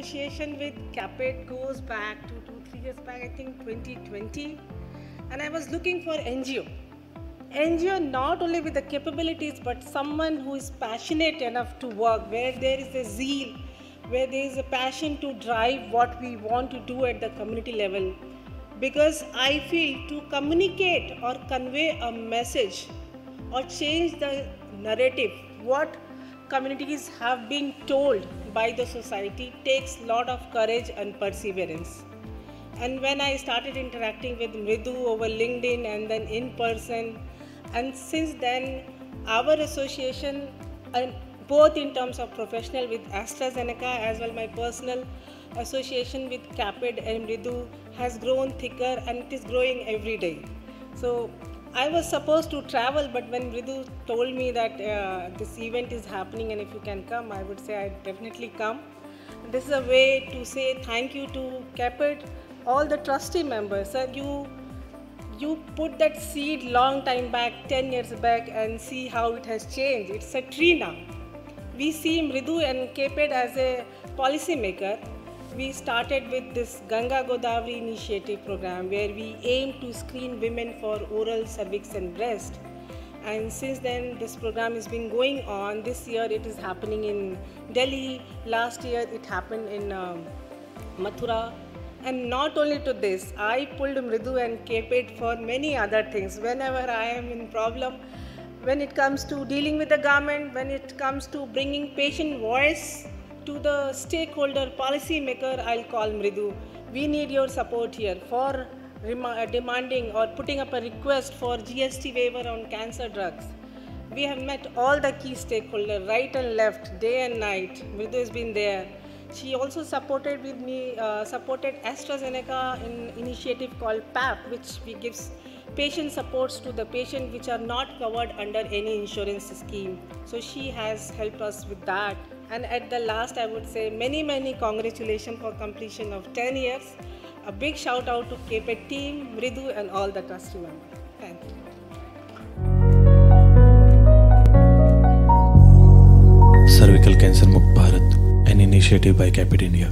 association with CAPIT goes back to 2-3 years back, I think 2020, and I was looking for NGO. NGO not only with the capabilities, but someone who is passionate enough to work, where there is a zeal, where there is a passion to drive what we want to do at the community level. Because I feel to communicate or convey a message or change the narrative, what communities have been told by the society takes a lot of courage and perseverance. And when I started interacting with Mridu over LinkedIn and then in person, and since then our association, and both in terms of professional with AstraZeneca as well my personal association with CAPIT and Mridu has grown thicker, and it is growing every day. So I was supposed to travel, but when Mridu told me that this event is happening and if you can come, I would say I'd definitely come. This is a way to say thank you to CAPIT, all the trustee members. Sir, you put that seed long time back, 10 years back, and see how it has changed. It's a tree now. We see Mridu and CAPIT as a policy maker. We started with this Ganga Godavari initiative program where we aim to screen women for oral, cervix and breast. And since then this program has been going on. This year it is happening in Delhi. Last year it happened in Mathura. And not only to this, I pulled Mridu and CAPIT for many other things. Whenever I am in problem, when it comes to dealing with the government, when it comes to bringing patient voice to the stakeholder policy maker, I'll call Mridu. We need your support here for demanding or putting up a request for GST waiver on cancer drugs. We have met all the key stakeholders, right and left, day and night. Mridu has been there. She also supported with me, supported AstraZeneca in initiative called PAP, which we gives patient supports to the patient which are not covered under any insurance scheme. So she has helped us with that. And at the last, I would say many congratulations for completion of 10 years. A big shout out to CAPIT team, Mridu and all the trustee members. Thank you. Cervical Cancer Mukt Bharat, an initiative by CAPIT India.